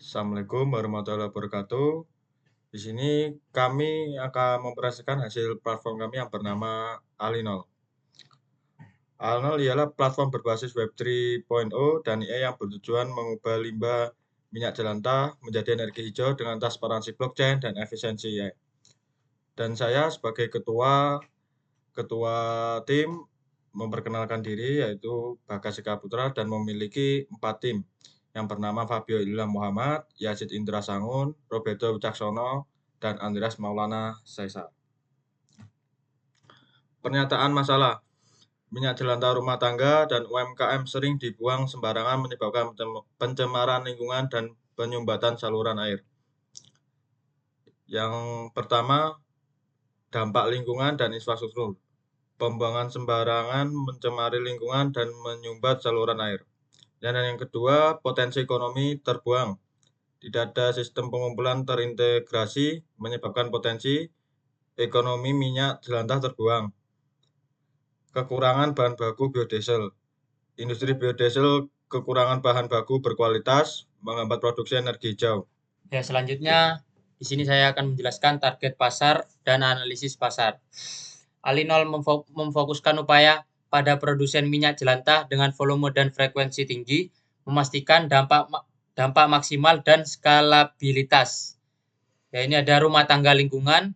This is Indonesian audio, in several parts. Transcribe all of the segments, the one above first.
Assalamualaikum warahmatullahi wabarakatuh. Di sini kami akan mempresentasikan hasil platform kami yang bernama Alinol. Alinol ialah platform berbasis Web 3.0 dan AI yang bertujuan mengubah limbah minyak jelantah menjadi energi hijau dengan transparansi blockchain dan efisiensi AI. Dan saya sebagai ketua tim memperkenalkan diri yaitu Bagas Eka Putra dan memiliki 4 tim yang bernama Fabio Ilham Muhammad, Yazid Indra Sangun, Roberto Wicaksono, dan Andreas Maulana Caesar. Pernyataan masalah minyak jelantah rumah tangga dan UMKM sering dibuang sembarangan menyebabkan pencemaran lingkungan dan penyumbatan saluran air. Yang pertama, dampak lingkungan dan infrastruktur. Pembuangan sembarangan mencemari lingkungan dan menyumbat saluran air. Dan yang kedua, potensi ekonomi terbuang. Tidak ada sistem pengumpulan terintegrasi menyebabkan potensi ekonomi minyak jelantah terbuang. Kekurangan bahan baku biodiesel. Industri biodiesel kekurangan bahan baku berkualitas menghambat produksi energi hijau. Ya, selanjutnya di sini saya akan menjelaskan target pasar dan analisis pasar. Alinol memfokuskan upaya pada produsen minyak jelantah dengan volume dan frekuensi tinggi, memastikan dampak maksimal dan skalabilitas. Ya, ini ada rumah tangga lingkungan.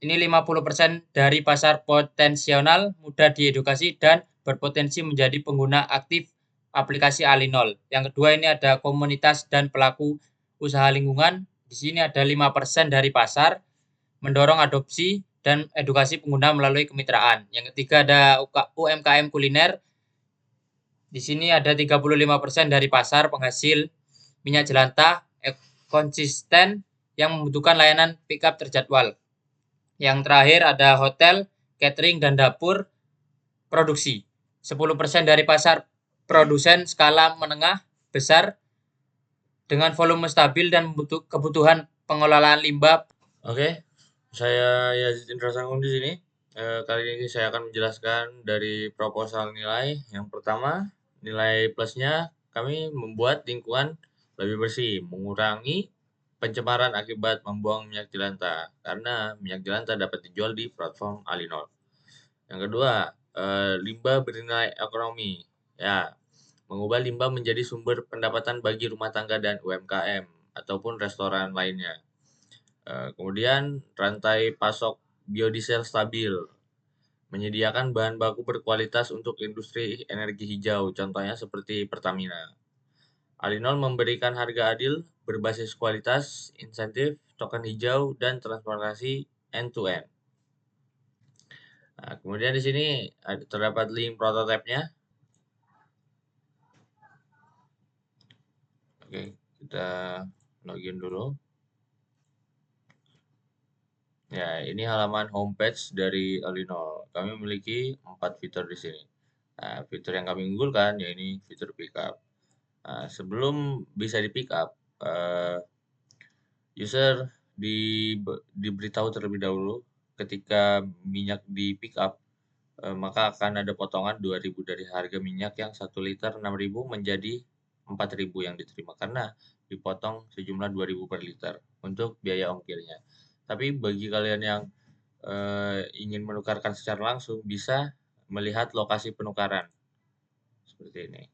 Ini 50% dari pasar potensial, mudah diedukasi dan berpotensi menjadi pengguna aktif aplikasi Alinol. Yang kedua ini ada komunitas dan pelaku usaha lingkungan. Di sini ada 5% dari pasar, mendorong adopsi dan edukasi pengguna melalui kemitraan. Yang ketiga ada UMKM kuliner. Di sini ada 35% dari pasar penghasil minyak jelantah konsisten yang membutuhkan layanan pickup terjadwal. Yang terakhir ada hotel, catering, dan dapur produksi. 10% dari pasar produsen skala menengah besar dengan volume stabil dan kebutuhan pengelolaan limbah. Oke, saya Yazid Indra Sangun di sini. Kali ini saya akan menjelaskan dari proposal nilai. Yang pertama, nilai plusnya kami membuat lingkungan lebih bersih, mengurangi pencemaran akibat membuang minyak jelantah karena minyak jelantah dapat dijual di platform Alinol. Yang kedua, limbah bernilai ekonomi. Ya, mengubah limbah menjadi sumber pendapatan bagi rumah tangga dan UMKM ataupun restoran lainnya. Kemudian rantai pasok biodiesel stabil, menyediakan bahan baku berkualitas untuk industri energi hijau, contohnya seperti Pertamina. Alinol memberikan harga adil berbasis kualitas, insentif, token hijau, dan transparansi end-to-end. Nah, kemudian di sini terdapat link prototipenya. Oke, kita login dulu. Ya, ini halaman homepage dari Alinol. Kami memiliki 4 fitur di sini. Nah, fitur yang kami unggulkan ya ini fitur pickup. Nah, sebelum bisa di pickup, user diberitahu terlebih dahulu ketika minyak di pickup, maka akan ada potongan 2.000 dari harga minyak yang 1 liter 6.000 menjadi 4.000 yang diterima karena dipotong sejumlah 2.000 per liter untuk biaya ongkirnya. Tapi bagi kalian yang ingin menukarkan secara langsung bisa melihat lokasi penukaran seperti ini.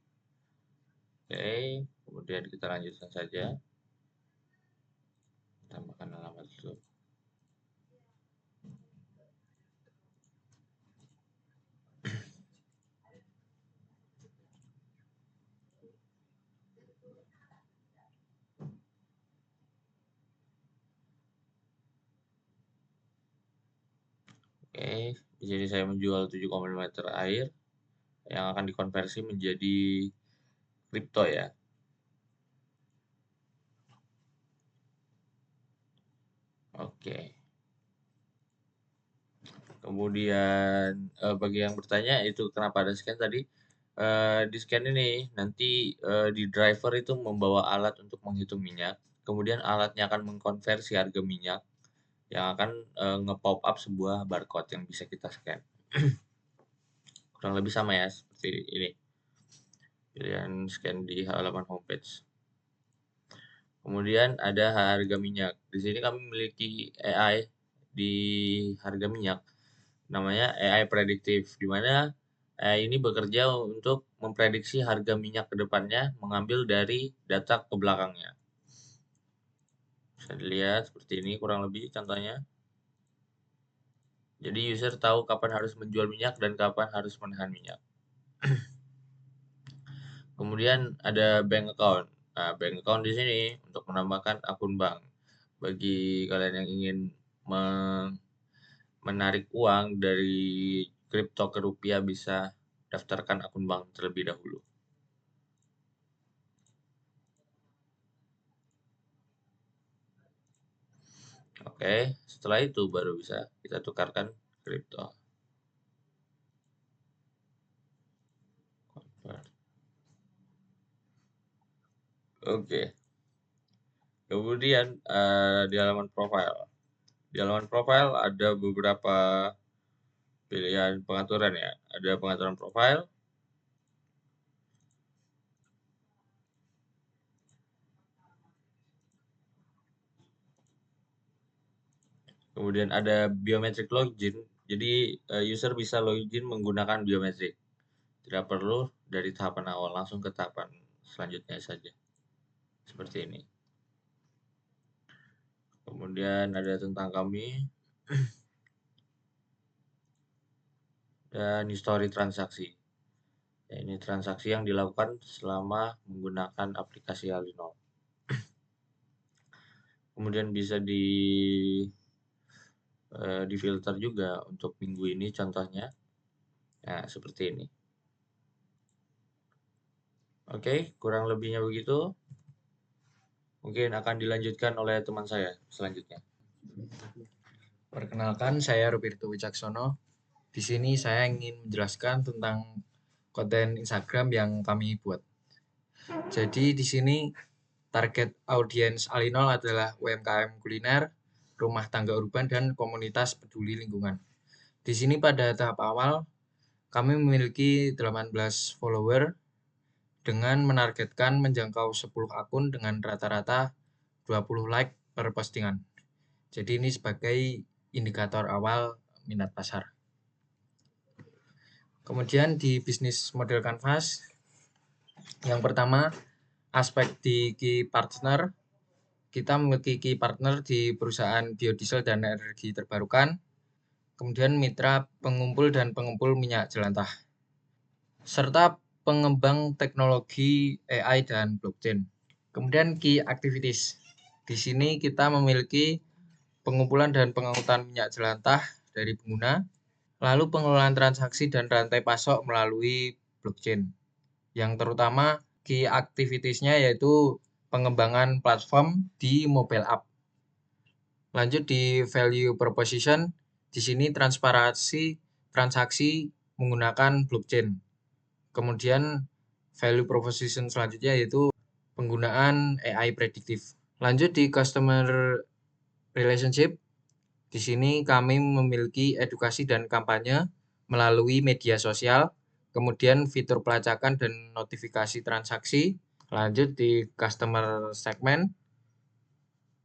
Oke, kemudian kita lanjutkan saja. Tambahkan alamat itu. Oke, di sini saya menjual 7,5 liter air yang akan dikonversi menjadi kripto ya. Oke. Kemudian bagi yang bertanya itu kenapa ada scan tadi? Di scan ini nanti di driver itu membawa alat untuk menghitung minyak. Kemudian alatnya akan mengkonversi harga minyak yang akan nge-pop up sebuah barcode yang bisa kita scan. Kurang lebih sama ya seperti ini. Pilihan scan di halaman homepage. Kemudian ada harga minyak. Di sini kami memiliki AI di harga minyak, namanya AI prediktif, di mana AI ini bekerja untuk memprediksi harga minyak ke depannya, mengambil dari data ke belakangnya. Bisa dilihat seperti ini kurang lebih contohnya. Jadi user tahu kapan harus menjual minyak dan kapan harus menahan minyak. Kemudian ada bank account. Nah, bank account di sini untuk menambahkan akun bank. Bagi kalian yang ingin menarik uang dari kripto ke rupiah, bisa daftarkan akun bank terlebih dahulu. Oke, setelah itu baru bisa kita tukarkan kripto. Oke. Kemudian di halaman profile. Di halaman profile ada beberapa pilihan pengaturan ya. Ada pengaturan profile, kemudian ada biometric login. Jadi user bisa login menggunakan biometrik. Tidak perlu dari tahapan awal, langsung ke tahapan selanjutnya saja. Seperti ini. Kemudian ada tentang kami dan history transaksi. Ya, ini transaksi yang dilakukan selama menggunakan aplikasi Alinol. Kemudian bisa difilter juga untuk minggu ini contohnya. Nah, seperti ini. Oke, kurang lebihnya begitu. Mungkin akan dilanjutkan oleh teman saya selanjutnya. Perkenalkan, saya Roberto Wicaksono. Di sini saya ingin menjelaskan tentang konten Instagram yang kami buat. Jadi di sini target audiens Alinol adalah UMKM kuliner, rumah tangga urban, dan komunitas peduli lingkungan. Di sini pada tahap awal, kami memiliki 18 follower dengan menargetkan menjangkau 10 akun dengan rata-rata 20 like per postingan. Jadi ini sebagai indikator awal minat pasar. Kemudian di bisnis model Canvas, yang pertama aspek di key partner. Kita memiliki key partner di perusahaan biodiesel dan energi terbarukan, kemudian mitra pengumpul dan pengumpul minyak jelantah, serta pengembang teknologi AI dan blockchain. Kemudian key activities. Di sini kita memiliki pengumpulan dan pengangkutan minyak jelantah dari pengguna, lalu pengelolaan transaksi dan rantai pasok melalui blockchain. Yang terutama key activities-nya yaitu pengembangan platform di mobile app. Lanjut di value proposition, di sini transparansi transaksi menggunakan blockchain. Kemudian value proposition selanjutnya yaitu penggunaan AI prediktif. Lanjut di customer relationship, di sini kami memiliki edukasi dan kampanye melalui media sosial, kemudian fitur pelacakan dan notifikasi transaksi. Lanjut di customer segment.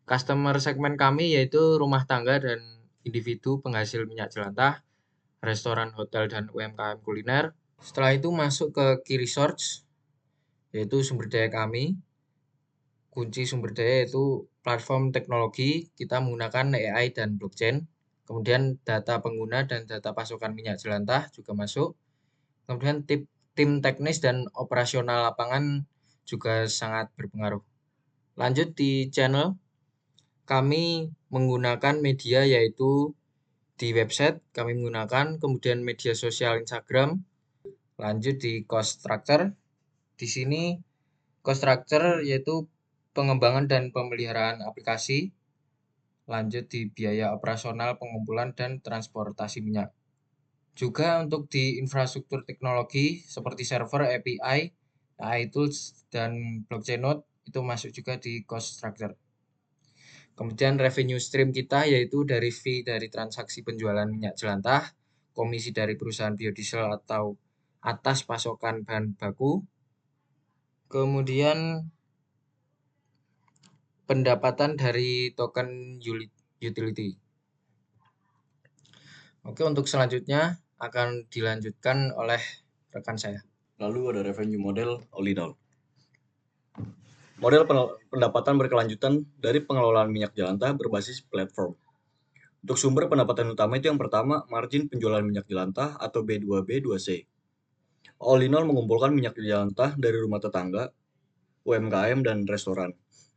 Customer segmen kami yaitu rumah tangga dan individu penghasil minyak jelantah, restoran, hotel, dan UMKM kuliner. Setelah itu masuk ke key resource, yaitu sumber daya kami. Kunci sumber daya yaitu platform teknologi, kita menggunakan AI dan blockchain. Kemudian data pengguna dan data pasokan minyak jelantah juga masuk. Kemudian tim teknis dan operasional lapangan juga sangat berpengaruh. Lanjut di channel, kami menggunakan media yaitu di website kami menggunakan, kemudian media sosial Instagram. Lanjut di cost structure. Di sini cost structure yaitu pengembangan dan pemeliharaan aplikasi. Lanjut di biaya operasional pengumpulan dan transportasi minyak. Juga untuk di infrastruktur teknologi seperti server, API, AI tools, dan blockchain node itu masuk juga di cost structure. Kemudian revenue stream kita yaitu dari fee dari transaksi penjualan minyak jelantah, komisi dari perusahaan biodiesel atau atas pasokan bahan baku. Kemudian pendapatan dari token utility. Oke, untuk selanjutnya akan dilanjutkan oleh rekan saya. Lalu ada revenue model all-in-all. Model pendapatan berkelanjutan dari pengelolaan minyak jelantah berbasis platform. Untuk sumber pendapatan utama itu yang pertama, margin penjualan minyak jelantah atau B2B 2C. All-in-all mengumpulkan minyak jelantah dari rumah tetangga, UMKM, dan restoran.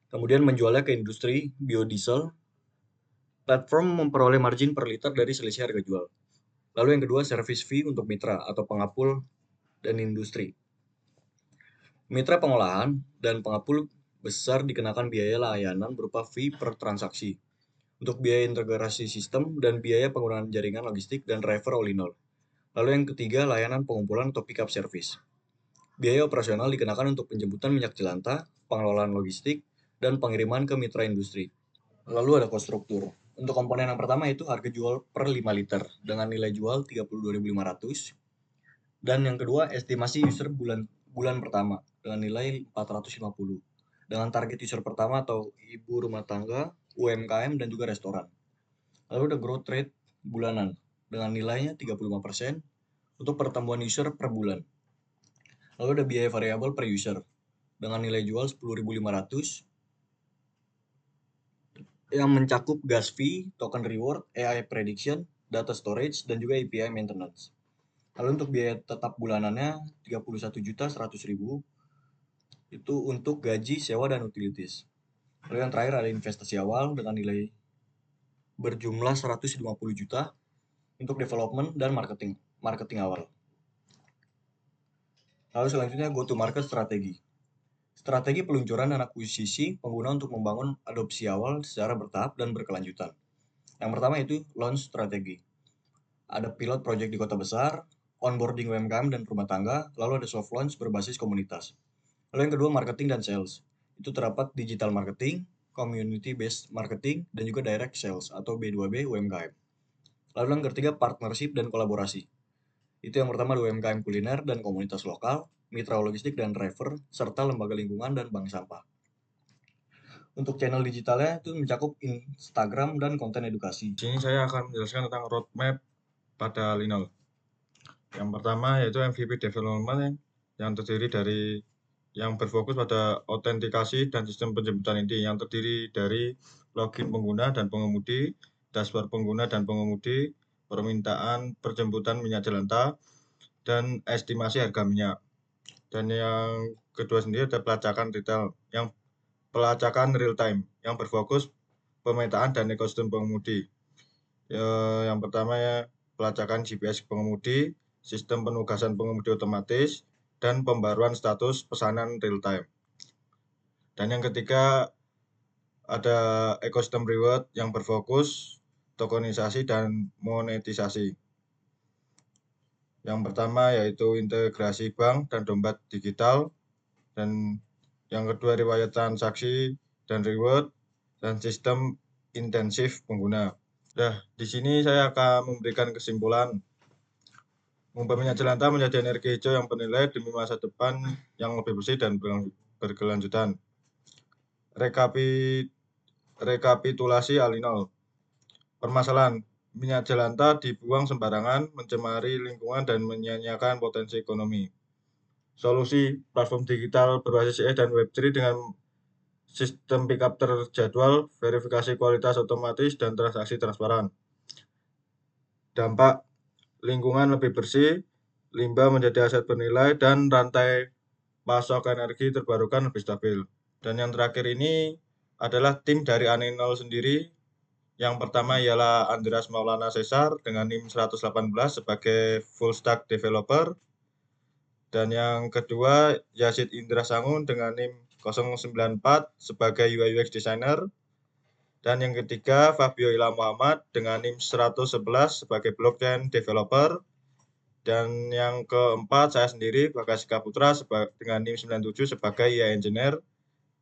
Kemudian menjualnya ke industri biodiesel. Platform memperoleh margin per liter dari selisih harga jual. Lalu yang kedua, service fee untuk mitra atau pengapul dan industri. Mitra pengolahan dan pengapul besar dikenakan biaya layanan berupa fee per transaksi untuk biaya integrasi sistem dan biaya penggunaan jaringan logistik dan driver all-in-all. Lalu yang ketiga, layanan pengumpulan atau pick up service. Biaya operasional dikenakan untuk penjemputan minyak jelantah, pengelolaan logistik, dan pengiriman ke mitra industri. Lalu ada cost struktur. Untuk komponen yang pertama itu harga jual per 5 liter dengan nilai jual 32.500. Dan yang kedua, estimasi user bulan pertama dengan nilai 450. Dengan target user pertama atau ibu rumah tangga, UMKM, dan juga restoran. Lalu ada growth rate bulanan dengan nilainya 35% untuk pertumbuhan user per bulan. Lalu ada biaya variabel per user dengan nilai jual 10.500 yang mencakup gas fee, token reward, AI prediction, data storage, dan juga API maintenance. Lalu untuk biaya tetap bulanannya 31.100.000 itu untuk gaji, sewa, dan utilities. Lalu yang terakhir ada investasi awal dengan nilai berjumlah 150 juta untuk development dan marketing awal. Lalu selanjutnya go to market strategi. Strategi peluncuran dan akuisisi pengguna untuk membangun adopsi awal secara bertahap dan berkelanjutan. Yang pertama itu launch strategi. Ada pilot project di kota besar, onboarding UMKM dan rumah tangga, lalu ada soft launch berbasis komunitas. Lalu yang kedua marketing dan sales. Itu terdapat digital marketing, community based marketing, dan juga direct sales atau B2B UMKM. Lalu yang ketiga partnership dan kolaborasi. Itu yang pertama UMKM kuliner dan komunitas lokal, mitra logistik dan driver, serta lembaga lingkungan dan bank sampah. Untuk channel digitalnya itu mencakup Instagram dan konten edukasi. Di sini saya akan menjelaskan tentang roadmap pada all-in-all. Yang pertama yaitu MVP development yang terdiri dari yang berfokus pada autentikasi dan sistem penjemputan inti yang terdiri dari login pengguna dan pengemudi, dashboard pengguna dan pengemudi, permintaan perjemputan minyak jelantah, dan estimasi harga minyak. Dan yang kedua sendiri ada pelacakan retail, yang pelacakan real time yang berfokus pemetaan dan ekosistem pengemudi. Yang pertama ya pelacakan GPS pengemudi, sistem penugasan pengemudi otomatis, dan pembaruan status pesanan real time. Dan yang ketiga ada ekosistem reward yang berfokus tokenisasi dan monetisasi. Yang pertama yaitu integrasi bank dan dompet digital, dan yang kedua riwayat transaksi dan reward, dan sistem intensif pengguna. Nah, di sini saya akan memberikan kesimpulan. Mengubah minyak jelantah menjadi energi hijau yang bernilai demi masa depan yang lebih bersih dan berkelanjutan. Rekapitulasi all-in-all. Permasalahan, minyak jelantah dibuang sembarangan, mencemari lingkungan dan menyia-nyiakan potensi ekonomi. Solusi, platform digital berbasis AI dan Web3 dengan sistem pickup terjadwal, verifikasi kualitas otomatis, dan transaksi transparan. Dampak, lingkungan lebih bersih, limbah menjadi aset bernilai, dan rantai pasok energi terbarukan lebih stabil. Dan yang terakhir ini adalah tim dari all-in-all sendiri. Yang pertama ialah Andreas Maulana Cesar dengan NIM 118 sebagai full stack developer. Dan yang kedua Yazid Indra Sangun dengan NIM 094 sebagai UI UX designer. Dan yang ketiga Fabio Ilham Muhammad dengan NIM 111 sebagai blockchain developer. Dan yang keempat saya sendiri Bagasika Putra dengan NIM 97 sebagai UI engineer.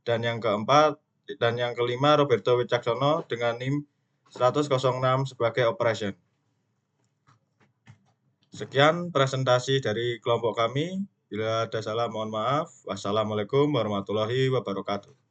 Dan yang kelima Roberto Wicaksono dengan NIM 106 sebagai operation. Sekian presentasi dari kelompok kami. Bila ada salah mohon maaf. Wassalamualaikum warahmatullahi wabarakatuh.